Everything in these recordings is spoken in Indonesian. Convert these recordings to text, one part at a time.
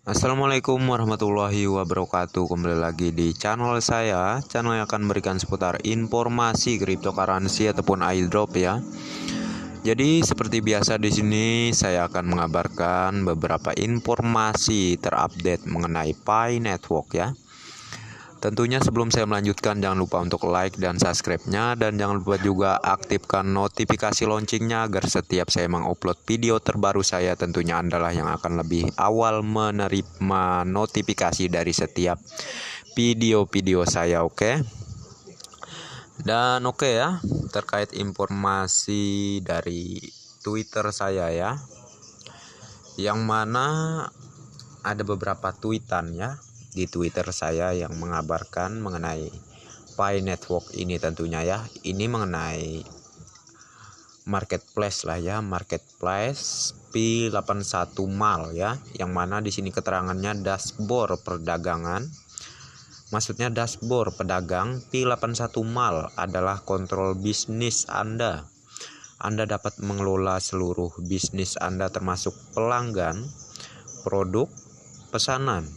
Assalamualaikum warahmatullahi wabarakatuh. Kembali lagi di channel saya, channel yang akan memberikan seputar informasi cryptocurrency ataupun airdrop ya. Jadi seperti biasa di sini saya akan mengabarkan beberapa informasi terupdate mengenai Pi Network ya. Tentunya sebelum saya melanjutkan, jangan lupa untuk like dan subscribe-nya, dan jangan lupa juga aktifkan notifikasi loncengnya agar setiap saya mengupload video terbaru saya, tentunya Anda lah yang akan lebih awal menerima notifikasi dari setiap video-video saya, oke? Dan oke ya, terkait informasi dari Twitter saya ya, yang mana ada beberapa tweetan ya di Twitter saya yang mengabarkan mengenai Pi Network ini tentunya ya. Ini mengenai marketplace lah ya, marketplace Pi81 Mal ya, yang mana di sini keterangannya dashboard perdagangan. Maksudnya dashboard pedagang Pi81 Mal adalah kontrol bisnis Anda. Anda dapat mengelola seluruh bisnis Anda termasuk pelanggan, produk, pesanan,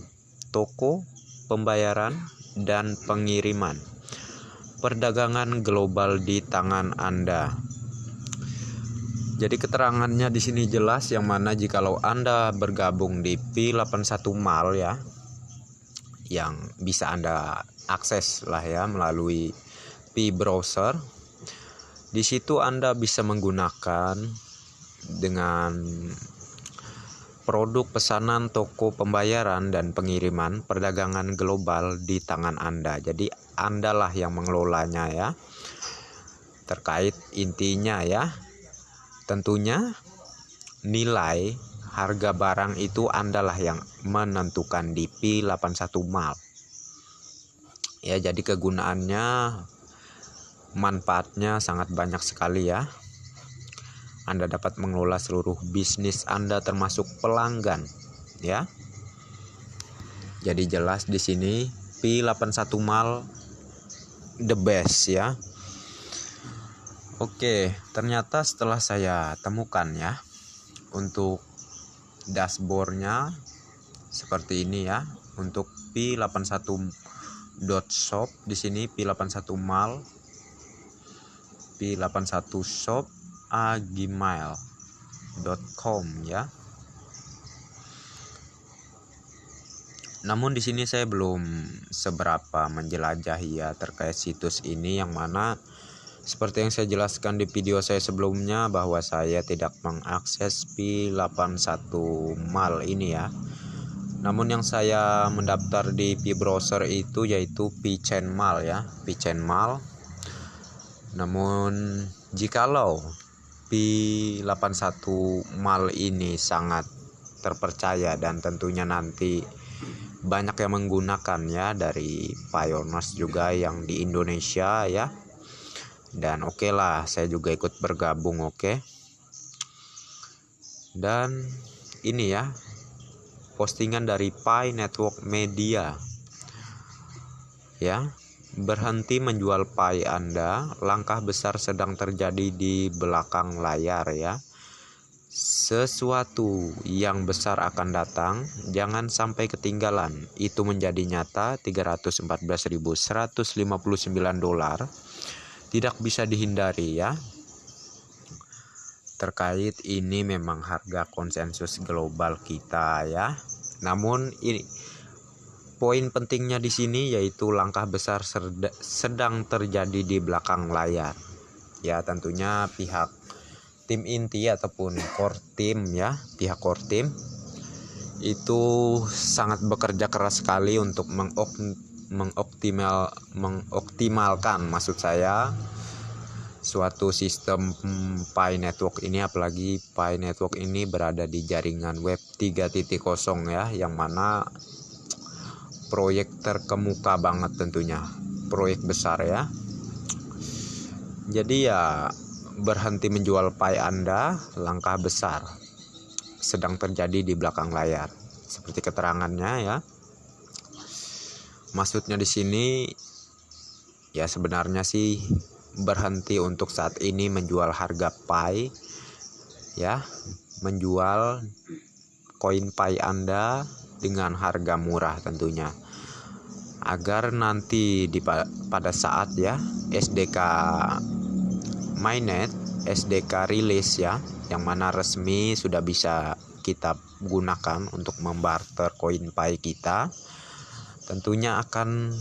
toko, pembayaran, dan pengiriman. Perdagangan global di tangan Anda. Jadi keterangannya di sini jelas, yang mana jikalau Anda bergabung di Pi81 Mal ya, yang bisa Anda akses lah ya melalui Pi browser. Di situ Anda bisa menggunakan dengan produk, pesanan, toko, pembayaran, dan pengiriman. Perdagangan global di tangan Anda. Jadi Andalah yang mengelolanya ya. Terkait intinya ya, tentunya nilai harga barang itu Andalah yang menentukan di Pi81 Mal. Ya, jadi kegunaannya, manfaatnya sangat banyak sekali ya. Anda dapat mengelola seluruh bisnis Anda termasuk pelanggan ya. Jadi jelas di sini Pi81 Mal the best ya. Oke, ternyata setelah saya temukan ya, untuk dashboardnya seperti ini ya. Untuk Pi81.shop di sini Pi81 Mal, Pi81 shop gmail.com ya. Namun di sini saya belum seberapa menjelajahi ya terkait situs ini, yang mana seperti yang saya jelaskan di video saya sebelumnya bahwa saya tidak mengakses Pi81 Mal ini ya. Namun yang saya mendaftar di Pi browser itu yaitu Pichain Mal ya, Pichain Mal. Namun jikalau Pi81 Mal ini sangat terpercaya dan tentunya nanti banyak yang menggunakan ya, dari pioneers juga yang di Indonesia ya. Dan oke lah, saya juga ikut bergabung, oke. Dan ini ya, postingan dari Pi Network Media ya. Berhenti menjual Pi Anda, langkah besar sedang terjadi di belakang layar ya. Sesuatu yang besar akan datang, jangan sampai ketinggalan. Itu menjadi nyata. $314.159 tidak bisa dihindari ya. Terkait ini memang harga konsensus global kita ya. Namun ini poin pentingnya di sini yaitu langkah besar sedang terjadi di belakang layar. Ya, tentunya pihak tim inti ataupun core team ya, pihak core team itu sangat bekerja keras sekali untuk mengoptimalkan maksud saya suatu sistem Pi Network ini. Apalagi Pi Network ini berada di jaringan web 3.0 ya, yang mana proyek terkemuka banget, tentunya proyek besar ya. Jadi ya, berhenti menjual Pi Anda, langkah besar sedang terjadi di belakang layar. Seperti keterangannya ya. Maksudnya di sini ya, sebenarnya sih berhenti untuk saat ini menjual harga Pi ya, menjual koin Pi Anda dengan harga murah tentunya, agar nanti pada saat ya SDK mainnet, SDK rilis ya, yang mana resmi sudah bisa kita gunakan untuk membarter koin Pi kita, tentunya akan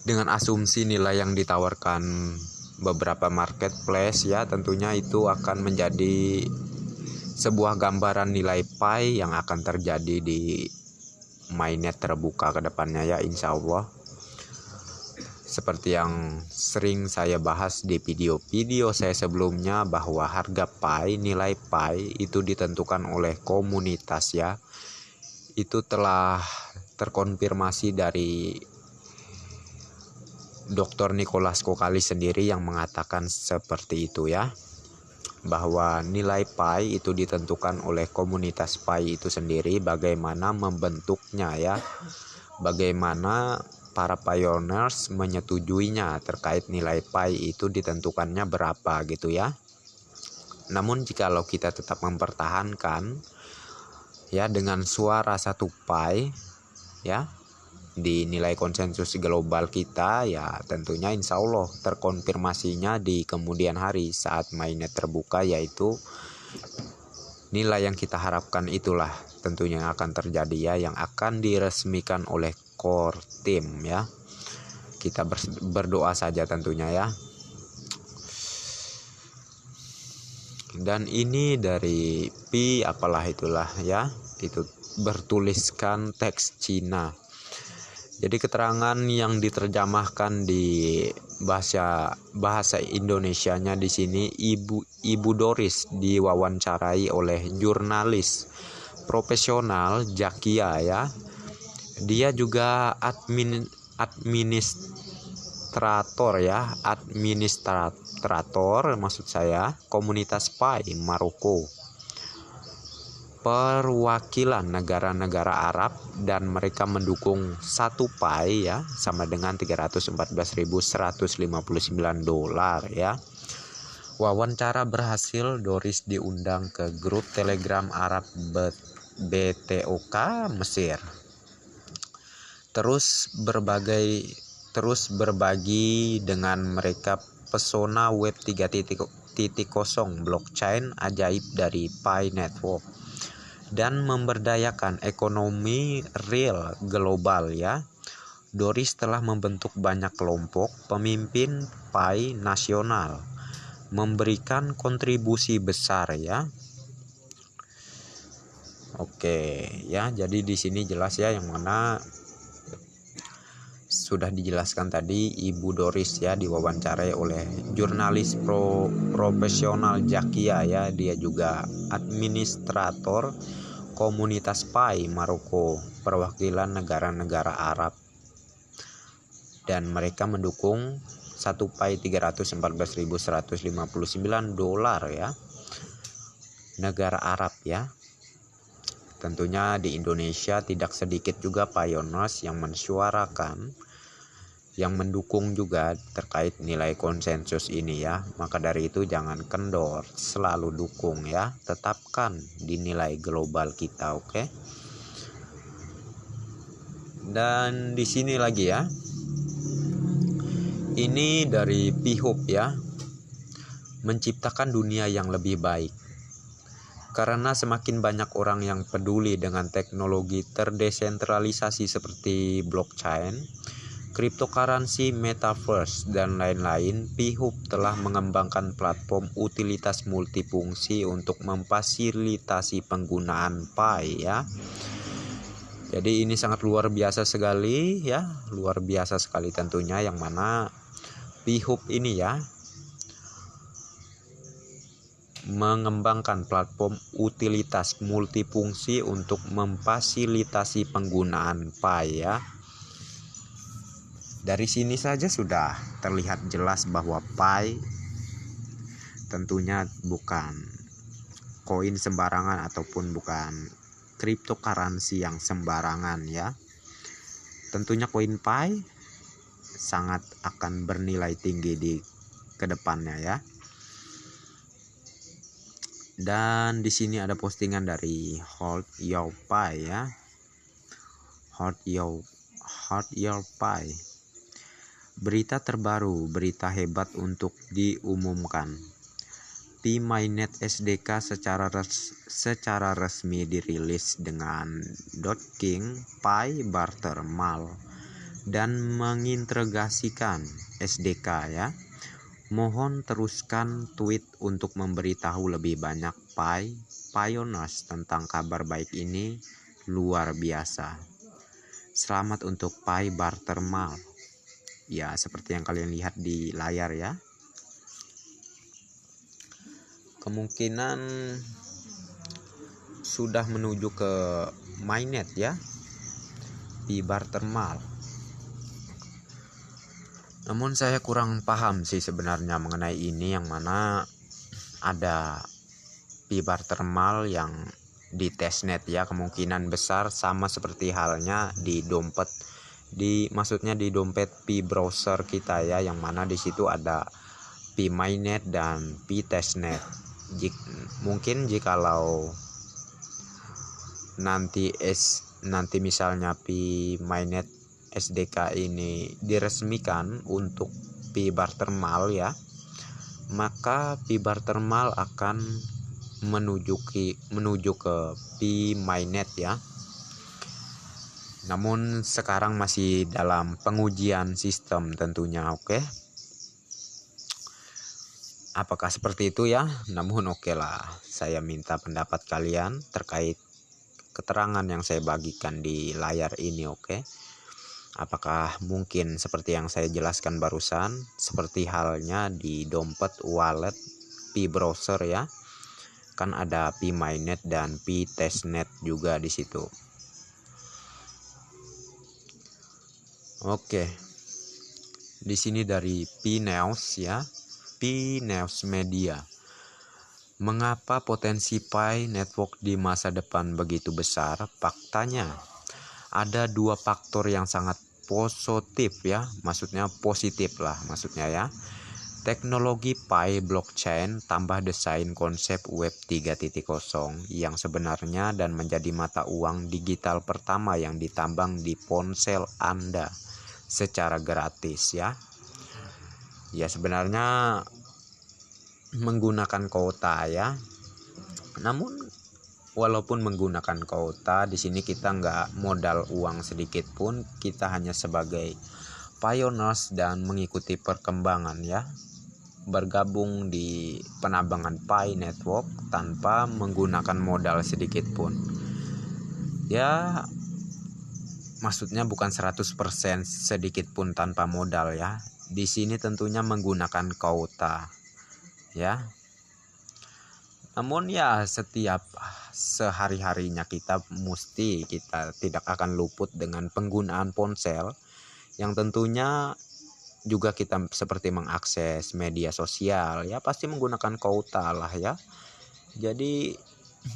dengan asumsi nilai yang ditawarkan beberapa marketplace ya, tentunya itu akan menjadi sebuah gambaran nilai Pi yang akan terjadi di mainnet terbuka ke depannya ya, insya Allah. Seperti yang sering saya bahas di video-video saya sebelumnya, bahwa harga Pi, nilai Pi itu ditentukan oleh komunitas ya. Itu telah terkonfirmasi dari Dr. Nicholas Kokalis sendiri yang mengatakan seperti itu ya, bahwa nilai Pi itu ditentukan oleh komunitas Pi itu sendiri, bagaimana membentuknya ya, bagaimana para pioneers menyetujuinya terkait nilai Pi itu ditentukannya berapa gitu ya. Namun jikalau kita tetap mempertahankan ya dengan suara 1 Pi ya di nilai konsensus global kita, ya tentunya insya Allah terkonfirmasinya di kemudian hari saat mainnet terbuka, yaitu nilai yang kita harapkan itulah tentunya yang akan terjadi ya, yang akan diresmikan oleh core team ya. Kita berdoa saja tentunya ya. Dan ini dari Pi apalah itulah ya, itu bertuliskan teks Cina. Jadi keterangan yang diterjemahkan di bahasa Indonesianya di sini, Ibu Doris diwawancarai oleh jurnalis profesional Zakia ya. Dia juga administrator maksud saya komunitas Pi Maroko, perwakilan negara-negara Arab, dan mereka mendukung 1 Pi ya sama dengan 314.159 dolar ya. Wawancara berhasil, Doris diundang ke grup Telegram Arab BTOK Mesir. Terus berbagi dengan mereka pesona web 3.0 blockchain ajaib dari Pi Network, dan memberdayakan ekonomi real global ya. Doris telah membentuk banyak kelompok pemimpin Pi nasional, memberikan kontribusi besar ya. Oke ya, jadi di sini jelas ya, yang mana sudah dijelaskan tadi, Ibu Doris ya diwawancarai oleh jurnalis profesional Zakia ya. Dia juga administrator komunitas Pi Maroko, perwakilan negara-negara Arab, dan mereka mendukung 1 Pi 314.159 dolar ya, negara Arab ya. Tentunya di Indonesia tidak sedikit juga pioneers yang mensuarakan, yang mendukung juga terkait nilai konsensus ini ya. Maka dari itu jangan kendor, selalu dukung ya, tetapkan di nilai global kita, oke? Dan di sini lagi ya, ini dari P-Hub ya, menciptakan dunia yang lebih baik. Karena semakin banyak orang yang peduli dengan teknologi terdesentralisasi seperti blockchain, cryptocurrency, metaverse, dan lain-lain, P-Hub telah mengembangkan platform utilitas multifungsi untuk memfasilitasi penggunaan Pi ya. Jadi ini sangat luar biasa sekali ya, luar biasa sekali tentunya, yang mana P-Hub ini ya mengembangkan platform utilitas multifungsi untuk memfasilitasi penggunaan Pi ya. Dari sini saja sudah terlihat jelas bahwa Pi tentunya bukan koin sembarangan ataupun bukan cryptocurrency yang sembarangan ya. Tentunya koin Pi sangat akan bernilai tinggi di kedepannya ya. Dan di sini ada postingan dari Hold Your Pie ya. Hold Your Pie. Berita terbaru, berita hebat untuk diumumkan. P-Mainnet SDK secara resmi dirilis dengan .king Pi Barter Mal dan mengintegrasikan SDK ya. Mohon teruskan tweet untuk memberitahu lebih banyak Pioneers tentang kabar baik ini, luar biasa. Selamat untuk Pi Barter Mal. Ya, seperti yang kalian lihat di layar ya. Kemungkinan sudah menuju ke mainnet ya. Pi Barter Mal. Namun saya kurang paham sih sebenarnya mengenai ini, yang mana ada Pi Barter Mal yang di testnet ya, kemungkinan besar sama seperti halnya di dompet, maksudnya di dompet Pi browser kita ya, yang mana di situ ada Pi Mainnet dan Pi testnet. Mungkin jikalau nanti misalnya Pi Mainnet SDK ini diresmikan untuk Pi Barter Mal ya, maka Pi Barter Mal akan menuju ke Pi Mainnet ya. Namun sekarang masih dalam pengujian sistem tentunya, oke. Apakah seperti itu ya? Namun oke lah, saya minta pendapat kalian terkait keterangan yang saya bagikan di layar ini, oke. Apakah mungkin seperti yang saya jelaskan barusan, seperti halnya di dompet wallet Pi browser ya, kan ada Pi Mainnet dan Pi testnet juga di situ. Oke, di sini dari Pi News ya, Pi News Media. Mengapa potensi Pi Network di masa depan begitu besar? Faktanya ada dua faktor yang sangat positif ya, maksudnya positif lah maksudnya ya. Teknologi Pi blockchain tambah desain konsep Web 3.0 yang sebenarnya dan menjadi mata uang digital pertama yang ditambang di ponsel Anda secara gratis ya. Ya sebenarnya menggunakan kuota ya. Namun walaupun menggunakan kuota, di sini kita nggak modal uang sedikit pun, kita hanya sebagai pioneers dan mengikuti perkembangan ya. Bergabung di penambangan Pi Network tanpa menggunakan modal sedikit pun. Ya, maksudnya bukan 100% sedikit pun tanpa modal ya. Di sini tentunya menggunakan kuota ya. Namun ya setiap sehari-harinya kita tidak akan luput dengan penggunaan ponsel, yang tentunya juga kita seperti mengakses media sosial ya, pasti menggunakan kuota lah ya. Jadi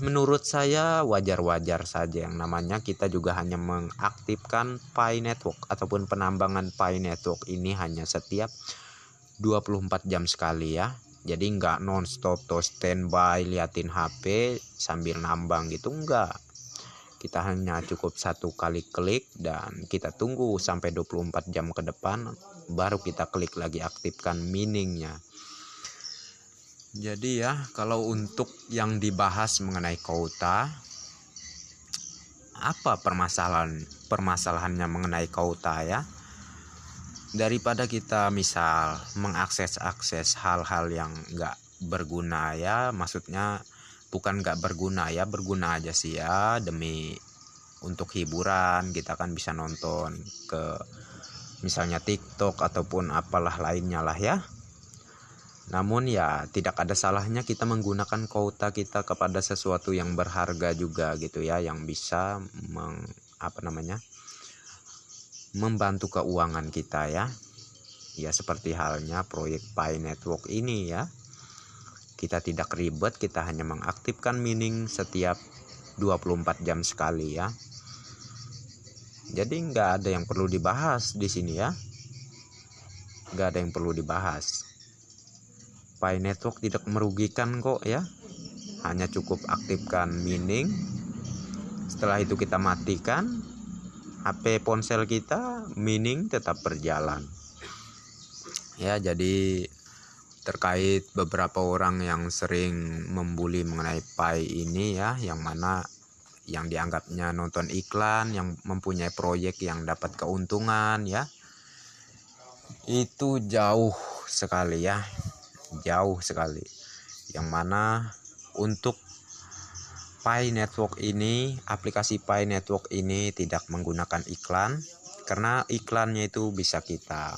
menurut saya wajar-wajar saja, yang namanya kita juga hanya mengaktifkan Pi Network ataupun penambangan Pi Network ini hanya setiap 24 jam sekali ya. Jadi nggak non-stop atau standby liatin HP sambil nambang gitu, enggak. Kita hanya cukup satu kali klik dan kita tunggu sampai 24 jam ke depan, baru kita klik lagi aktifkan miningnya. Jadi ya, kalau untuk yang dibahas mengenai kuota, apa permasalahannya mengenai kuota ya? Daripada kita misal mengakses hal-hal yang nggak berguna ya, maksudnya bukan nggak berguna ya, berguna aja sih ya, demi untuk hiburan kita kan bisa nonton ke misalnya TikTok ataupun apalah lainnya lah ya. Namun ya tidak ada salahnya kita menggunakan kuota kita kepada sesuatu yang berharga juga gitu ya, yang bisa membantu keuangan kita ya. Ya seperti halnya proyek Pi Network ini ya. Kita tidak ribet, kita hanya mengaktifkan mining setiap 24 jam sekali ya. Jadi nggak ada yang perlu dibahas di sini ya. Nggak ada yang perlu dibahas. Pi Network tidak merugikan kok ya. hanya cukup aktifkan mining. Setelah itu kita matikan HP ponsel kita, mining tetap berjalan. Ya, jadi terkait beberapa orang yang sering membuli mengenai Pi ini ya, yang mana yang dianggapnya nonton iklan, yang mempunyai proyek yang dapat keuntungan ya, itu jauh sekali ya, jauh sekali. Yang mana untuk Pi Network ini, aplikasi Pi Network ini tidak menggunakan iklan, karena iklannya itu bisa kita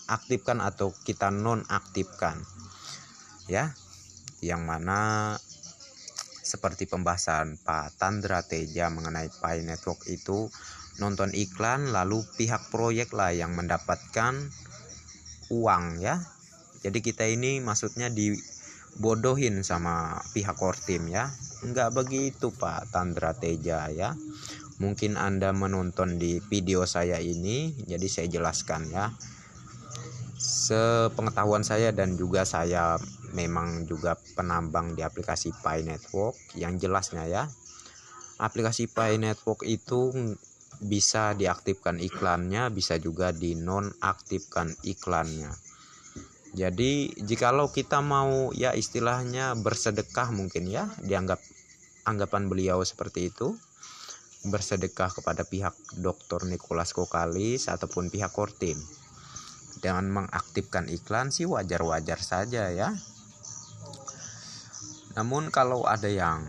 aktifkan atau kita nonaktifkan ya, yang mana seperti pembahasan Pak Tandra Teja mengenai Pi Network itu, nonton iklan lalu pihak proyek lah yang mendapatkan uang ya. Jadi kita ini maksudnya dibodohin sama pihak Kortim ya. Enggak begitu Pak Tandra Teja ya. Mungkin Anda menonton di video saya ini, jadi saya jelaskan ya. Sepengetahuan saya dan juga saya memang juga penambang di aplikasi Pi Network, yang jelasnya ya, aplikasi Pi Network itu bisa diaktifkan iklannya, bisa juga dinonaktifkan iklannya. Jadi jikalau kita mau ya istilahnya bersedekah, mungkin ya anggapan beliau seperti itu, bersedekah kepada pihak Dr. Nicholas Kokalis ataupun pihak Kortim dengan mengaktifkan iklan sih wajar-wajar saja ya. Namun kalau ada yang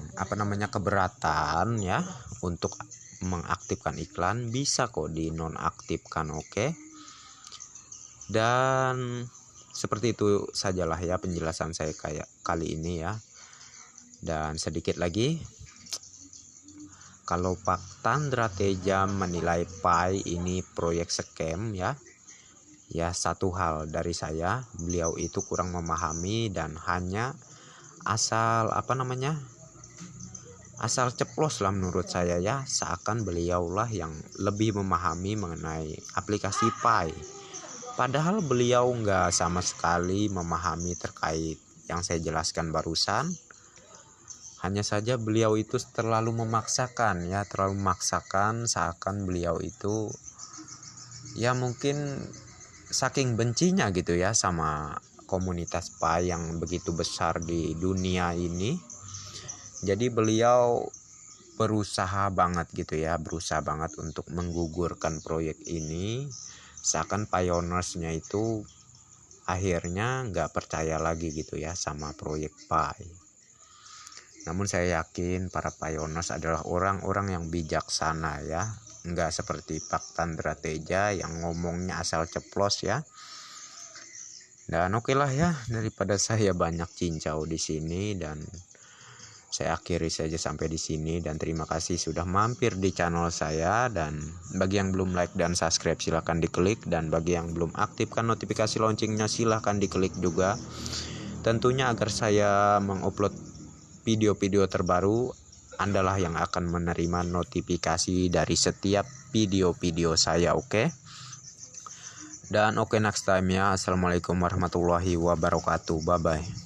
keberatan ya untuk mengaktifkan iklan, bisa kok dinonaktifkan, oke? Dan seperti itu sajalah ya penjelasan saya kayak kali ini ya. Dan sedikit lagi, kalau Pak Tandra Teja menilai Pi ini proyek scam ya, satu hal dari saya, beliau itu kurang memahami dan hanya asal asal ceplos lah menurut saya ya, seakan beliaulah yang lebih memahami mengenai aplikasi Pi. Padahal beliau nggak sama sekali memahami terkait yang saya jelaskan barusan. Hanya saja beliau itu terlalu memaksakan ya, seakan beliau itu ya mungkin saking bencinya gitu ya sama komunitas Pi yang begitu besar di dunia ini. Jadi beliau berusaha banget untuk menggugurkan proyek ini, seakan pioneersnya itu akhirnya nggak percaya lagi gitu ya sama proyek Pi. Namun saya yakin para pioneers adalah orang-orang yang bijaksana ya, nggak seperti Pak Tandra Teja yang ngomongnya asal ceplos ya. Dan oke lah ya, daripada saya banyak cincau di sini, dan saya akhiri saja sampai di sini, dan terima kasih sudah mampir di channel saya. Dan bagi yang belum like dan subscribe silahkan diklik, dan bagi yang belum aktifkan notifikasi loncengnya silahkan diklik juga, tentunya agar saya mengupload video-video terbaru, Andalah yang akan menerima notifikasi dari setiap video-video saya, oke? Dan oke, next time ya. Assalamualaikum warahmatullahi wabarakatuh, bye bye.